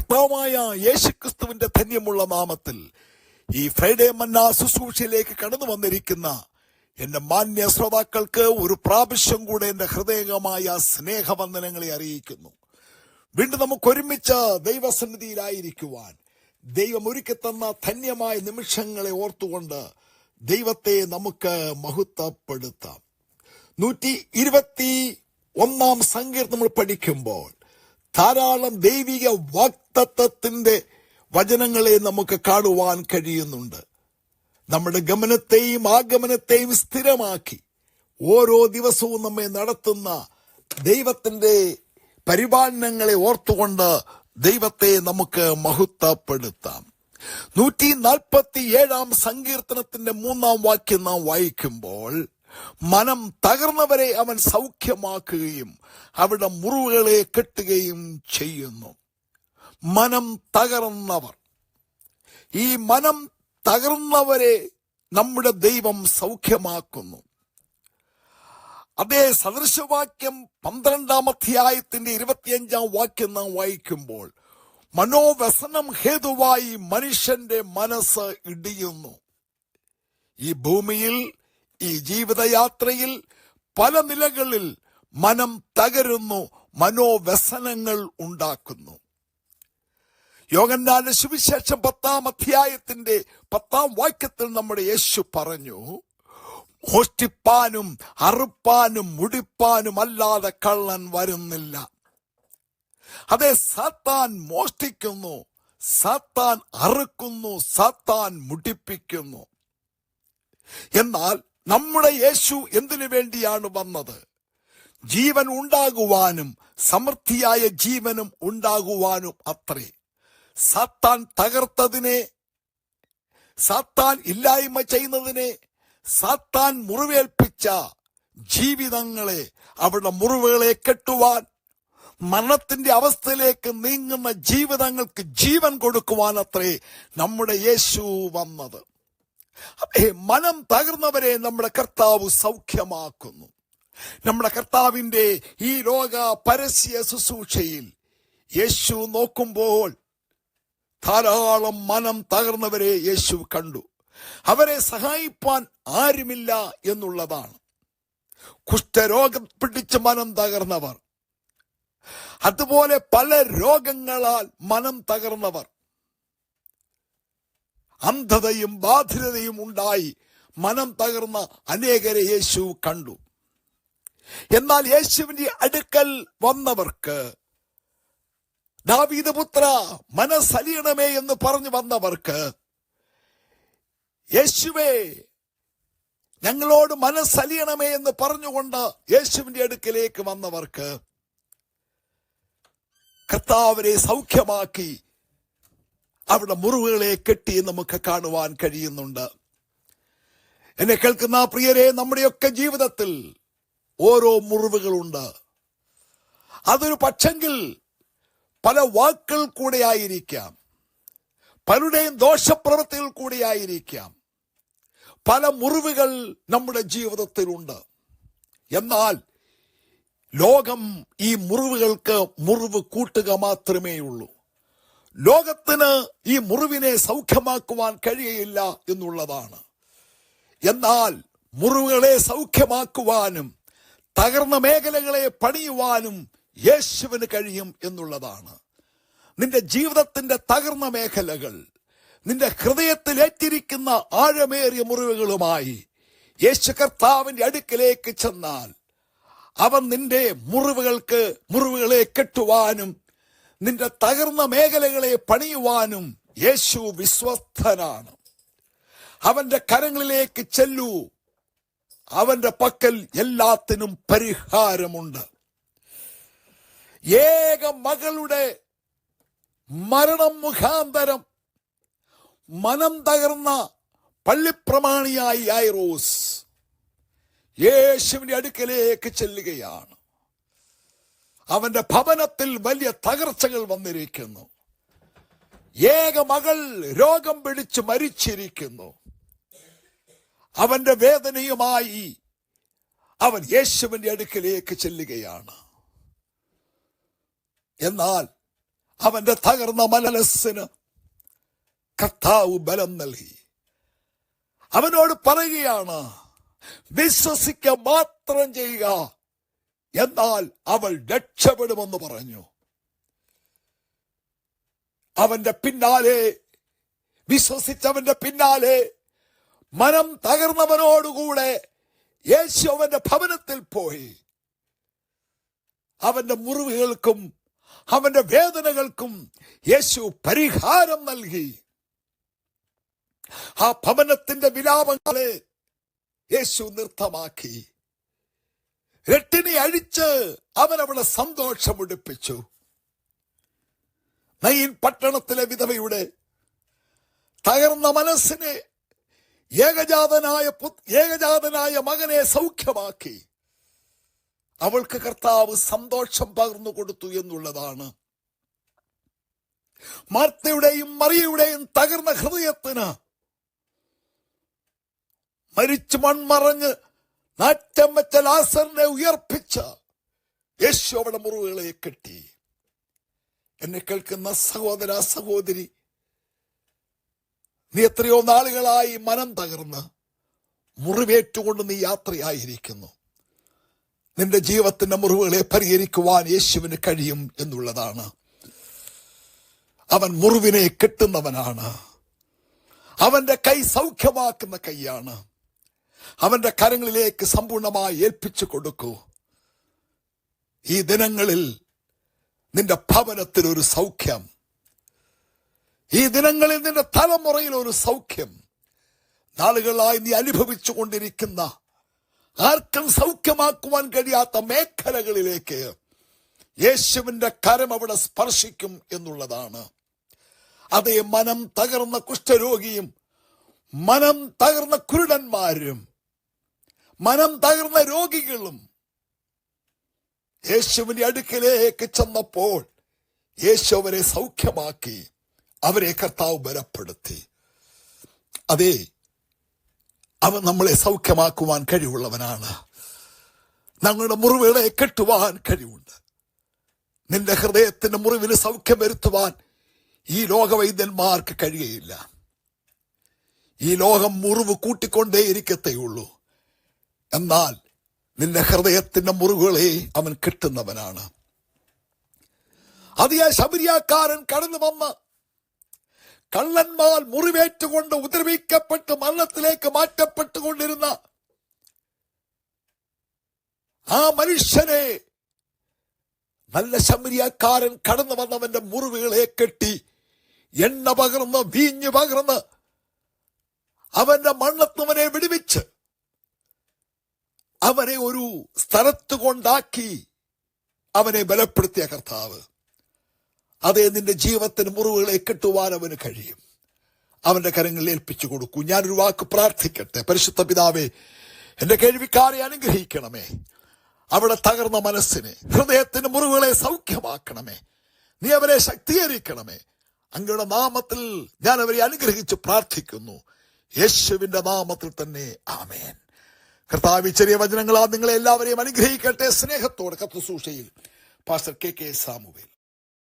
കർത്താവായ യേശുക്രിസ്തുവിന്റെ ധന്യമുള്ള നാമത്തിൽ ഈ ഫ്രൈഡേ മന്ന ശുശ്രൂഷയിലേക്ക് കടന്നു വന്നിരിക്കുന്ന എന്റെ മാന്യ ശ്രോതാക്കൾക്ക് ഒരു പ്രാവശ്യം കൂടെ എന്റെ ഹൃദയംഗമായ സ്നേഹവന്ദനങ്ങളെ അറിയിക്കുന്നു. വീണ്ടും നമുക്ക് ഒരുമിച്ച് ദൈവസന്നിധിയിലായിരിക്കുവാൻ ദൈവം ഒരുക്കി തന്ന ധന്യമായ നിമിഷങ്ങളെ ഓർത്തുകൊണ്ട് ദൈവത്തെ നമുക്ക് മഹത്വപ്പെടുത്താം. 121 സങ്കീർത്തനം നമ്മൾ പഠിക്കുമ്പോൾ ധാരാളം ദൈവിക വാഗ്ദത്തത്തിന്റെ വചനങ്ങളെ നമുക്ക് കാണുവാൻ കഴിയുന്നുണ്ട്. നമ്മുടെ ഗമനത്തെയും ആഗമനത്തെയും സ്ഥിരമാക്കി ഓരോ ദിവസവും നമ്മെ നടത്തുന്ന ദൈവത്തിന്റെ പരിപാലനങ്ങളെ ഓർത്തുകൊണ്ട് ദൈവത്തെ നമുക്ക് മഹത്വപ്പെടുത്താം. 147 സങ്കീർത്തനത്തിന്റെ 3 വാക്യം നാം വായിക്കുമ്പോൾ, മനം തകർന്നവരെ അവൻ സൗഖ്യമാക്കുകയും അവരുടെ മുറിവുകളെ കെട്ടുകയും ചെയ്യുന്നു. മനം തകർന്നവർ, ഈ മനം തകർന്നവരെ നമ്മുടെ ദൈവം സൗഖ്യമാക്കുന്നു. അതേ സദൃശവാക്യം 12 അധ്യായത്തിന്റെ 25 വാക്യം നാം വായിക്കുമ്പോൾ, മനോവ്യസനം ഹേതുവായി മനുഷ്യന്റെ മനസ്സ് ഇടിയുന്നു. ഈ ഭൂമിയിൽ, ഈ ജീവിതയാത്രയിൽ പല നിലകളിൽ മനം തകരുന്നു, മനോവ്യസനങ്ങൾ ഉണ്ടാക്കുന്നു. യോഹന്നാന്റെ സുവിശേഷം 10 അധ്യായത്തിന്റെ 10 വാക്യത്തിൽ നമ്മുടെ യേശു പറഞ്ഞു, മോഷ്ടിപ്പാനും അറുപ്പാനും മുടിപ്പാനും അല്ലാതെ കള്ളൻ വരുന്നില്ല. അതെ, സാത്താൻ മോഷ്ടിക്കുന്നു, സാത്താൻ അറുക്കുന്നു, സാത്താൻ മുടിപ്പിക്കുന്നു. എന്നാൽ നമ്മുടെ യേശു എന്തിനു വേണ്ടിയാണ് വന്നത്? ജീവൻ ഉണ്ടാകുവാനും സമൃദ്ധിയായ ജീവനും ഉണ്ടാകുവാനും അത്രേ. സാത്താൻ തകർത്തതിനെ, സാത്താൻ ഇല്ലായ്മ ചെയ്യുന്നതിനെ, സാത്താൻ മുറിവേൽപ്പിച്ച ജീവിതങ്ങളെ, അവരുടെ മുറിവുകളെ കെട്ടുവാൻ, മരണത്തിന്റെ അവസ്ഥയിലേക്ക് നീങ്ങുന്ന ജീവിതങ്ങൾക്ക് ജീവൻ കൊടുക്കുവാൻ അത്രേ നമ്മുടെ യേശു വന്നത്. മനം തകർന്നവരെ നമ്മുടെ കർത്താവ് സൗഖ്യമാക്കുന്നു. നമ്മുടെ കർത്താവിന്റെ ഈ ലോക പരസ്യ ശുശ്രൂഷയിൽ യേശു നോക്കുമ്പോൾ ധാരാളം മനം തകർന്നവരെ യേശു കണ്ടു. അവരെ സഹായിപ്പാൻ ആരുമില്ല എന്നുള്ളതാണ്. കുഷ്ഠരോഗം പിടിച്ച് മനം തകർന്നവർ, അതുപോലെ പല രോഗങ്ങളാൽ മനം തകർന്നവർ, അന്ധതയും ബാധിതതയും ഉണ്ടായി മനം തകർന്ന അനേകരെ യേശു കണ്ടു. എന്നാൽ യേശുവിന്റെ അടുക്കൽ വന്നവർക്ക്, ദാവീദ് പുത്ര മനസ്സലിയണമേ എന്ന് പറഞ്ഞു വന്നവർക്ക്, യേശുവേ ഞങ്ങളോട് മനസ്സലിയണമേ എന്ന് പറഞ്ഞുകൊണ്ട് യേശുവിന്റെ അടുക്കലേക്ക് വന്നവർക്ക് കർത്താവരെ സൗഖ്യമാക്കി അവരുടെ മുറിവുകളെ കെട്ടി നമുക്ക് കാണുവാൻ കഴിയുന്നുണ്ട്. എന്നെ കേൾക്കുന്ന പ്രിയരെ, നമ്മുടെയൊക്കെ ജീവിതത്തിൽ ഓരോ മുറിവുകളുണ്ട്. അതൊരു പക്ഷെങ്കിൽ പല വാക്കുകൾ കൂടെ ആയിരിക്കാം, പലരുടെയും ദോഷപ്രവൃത്തികൾ കൂടെ ആയിരിക്കാം. പല മുറിവുകൾ നമ്മുടെ ജീവിതത്തിലുണ്ട്. എന്നാൽ ലോകം ഈ മുറിവുകൾക്ക് മുറിവ് കൂട്ടുക മാത്രമേ ഉള്ളൂ. ലോകത്തിന് ഈ മുറിവിനെ സൗഖ്യമാക്കുവാൻ കഴിയയില്ല എന്നുള്ളതാണ്. എന്നാൽ മുറിവുകളെ സൗഖ്യമാക്കുവാനും തകർന്ന മേഖലകളെ പണിയുവാനും യേശുവിന് കഴിയും എന്നുള്ളതാണ്. നിന്റെ ജീവിതത്തിന്റെ തകർന്ന മേഖലകൾ, നിന്റെ ഹൃദയത്തിൽ ഏറ്റിരിക്കുന്ന ആഴമേറിയ മുറിവുകളുമായി യേശു കർത്താവിന്റെ അടുക്കലേക്ക് ചെന്നാൽ അവൻ നിന്റെ മുറിവുകളെ കെട്ടുവാനും നിന്റെ തകർന്ന മേഖലകളെ പണിയുവാനും യേശു വിശ്വസ്തനാണ്. അവന്റെ കരങ്ങളിലേക്ക് ചെല്ലൂ, അവന്റെ പക്കൽ എല്ലാത്തിനും പരിഹാരമുണ്ട്. ഏക മകളുടെ മരണം മുഖാന്തരം മനം തകർന്ന പള്ളിപ്രമാണിയായി യായിറോസ് യേശുവിന്റെ അടുക്കലേക്ക് ചെല്ലുകയാണ്. അവന്റെ ഭവനത്തിൽ വലിയ തകർച്ചകൾ വന്നിരിക്കുന്നു. ഏക മകൾ രോഗം പിടിച്ച് മരിച്ചിരിക്കുന്നു. അവന്റെ വേദനയുമായി അവൻ യേശുവിന്റെ അടുക്കലേക്ക് ചെല്ലുകയാണ്. എന്നാൽ അവന്റെ തകർന്ന മനസ്സിന് കർത്താവ് ബലം നൽകി. അവനോട് പറയുകയാണ്, വിശ്വസിക്കുക മാത്രം ചെയ്യുക, എന്നാൽ അവൾ രക്ഷപ്പെടുമെന്ന് പറഞ്ഞു. അവന്റെ പിന്നാലെ വിശ്വസിച്ചവന്റെ പിന്നാലെ മനം തകർന്നവനോടുകൂടെ യേശു അവന്റെ ഭവനത്തിൽ പോയി. അവന്റെ മുറിവുകൾക്കും അവന്റെ വേദനകൾക്കും യേശു പരിഹാരം നൽകി. ആ ഭവനത്തിന്റെ വിലാപങ്ങളെ യേശു നൃത്തമാക്കി. രട്ടിനെ അഴിച്ച് അവൻ അവിടെ സന്തോഷമുടിപ്പിച്ചു. നയീൻ പട്ടണത്തിലെ വിധവയുടെ തകർന്ന മനസ്സിനെ ഏകജാതനായ മകനെ സൗഖ്യമാക്കി. അവൾക്ക് കർത്താവ് സന്തോഷം പകർന്നു കൊടുത്തു എന്നുള്ളതാണ്. മാർത്തയുടെയും മറിയയുടെയും തകർന്ന ഹൃദയത്തിന് മരിച്ചു മൺമറഞ്ഞ് നാറ്റം വെച്ച ലാസറിനെ ഉയർപ്പിച്ച യേശു അവിടെ മുറിവുകളെ കെട്ടി. എന്നെ കേൾക്കുന്ന സഹോദര സഹോദരി, നീ എത്രയോ നാളുകളായി മനം തകർന്ന് മുറിവേറ്റുകൊണ്ട് നീ യാത്രയായിരിക്കുന്നു. നിന്റെ ജീവിതത്തിന്റെ മുറിവുകളെ പരിഹരിക്കുവാൻ യേശുവിന് കഴിയും എന്നുള്ളതാണ്. അവൻ മുറിവിനെ കെട്ടുന്നവനാണ്. അവന്റെ കൈ സൗഖ്യമാക്കുന്ന കൈയാണ്. അവന്റെ കരങ്ങളിലേക്ക് സമ്പൂർണമായി ഏൽപ്പിച്ചു കൊടുക്കൂ. ഈ ദിനങ്ങളിൽ നിന്റെ ഭവനത്തിൽ ഒരു സൗഖ്യം, ഈ ദിനങ്ങളിൽ നിന്റെ തലമുറയിൽ ഒരു സൗഖ്യം, നാളുകളായി നീ അനുഭവിച്ചു കൊണ്ടിരിക്കുന്ന ആർക്കും സൗഖ്യമാക്കുവാൻ കഴിയാത്ത മേഖലകളിലേക്ക് യേശുവിന്റെ കരം അവിടെ സ്പർശിക്കും എന്നുള്ളതാണ്. അതേ, മനം തകർന്ന കുഷ്ഠരോഗിയും മനം തകർന്ന കുരുടന്മാരും മനം തകർന്ന രോഗികളും യേശുവിന്റെ അടുക്കലേക്ക് ചെന്നപ്പോൾ യേശു അവരെ സൗഖ്യമാക്കി. അവരെ കർത്താവ് ബലപ്പെടുത്തി. അതേ, അവൻ നമ്മളെ സൗഖ്യമാക്കുവാൻ കഴിവുള്ളവനാണ്. ഞങ്ങളുടെ മുറിവുകളെ കെട്ടുവാൻ കഴിവുണ്ട്. നിന്റെ ഹൃദയത്തിന്റെ മുറിവിന് സൗഖ്യം വരുത്തുവാൻ ഈ ലോകവൈദ്യന്മാർക്ക് കഴിയുകയില്ല. ഈ ലോകം മുറിവ് കൂട്ടിക്കൊണ്ടേയിരിക്കത്തേയുള്ളൂ. എന്നാൽ നിന്റെ ഹൃദയത്തിന്റെ മുറിവുകളെ അവൻ കെട്ടുന്നവനാണ്. അതിയാ ശമരിയാക്കാരൻ കടന്നു വന്ന് കള്ളന്മാർ മുറിവേറ്റുകൊണ്ട് ഉപദ്രവിക്കപ്പെട്ട് മരണത്തിലേക്ക് മാറ്റപ്പെട്ടുകൊണ്ടിരുന്ന ആ മനുഷ്യനെ നല്ല ശമരിയാക്കാരൻ കടന്നു വന്നവന്റെ മുറിവുകളെ കെട്ടി എണ്ണ പകർന്ന് വീഞ്ഞു പകർന്ന് അവന്റെ മണ്ണത്തുവനെ വിടുവിച്ച് അവനെ ഒരു സ്ഥലത്ത് കൊണ്ടാക്കി അവനെ ബലപ്പെടുത്തിയ കർത്താവ്. അതേ, നിന്റെ ജീവിതത്തിന് മുറിവുകളെ കെട്ടുവാൻ അവന് കഴിയും. അവന്റെ കരങ്ങളിൽ ഏൽപ്പിച്ചു കൊടുക്കൂ. ഞാനൊരു വാക്ക് പ്രാർത്ഥിക്കട്ടെ. പരിശുദ്ധ പിതാവേ, എന്റെ കേൾവിക്കാരെ അനുഗ്രഹിക്കണമേ. അവിടെ തകർന്ന മനസ്സിനെ, ഹൃദയത്തിന്റെ മുറിവുകളെ സൗഖ്യമാക്കണമേ. നീ അവരെ ശക്തീകരിക്കണമേ. അങ്ങയുടെ നാമത്തിൽ ഞാൻ അവരെ അനുഗ്രഹിച്ച് പ്രാർത്ഥിക്കുന്നു. യേശുവിന്റെ നാമത്തിൽ തന്നെ, ആമേൻ. കർത്താവ് ചെറിയ വചനങ്ങളാൽ നിങ്ങളെ എല്ലാവരെയും അനുഗ്രഹിക്കട്ടെ. സ്നേഹത്തോടെ കർത്തൃസൂഷയിൽ പാസ്റ്റർ കെ സാമുവേൽ.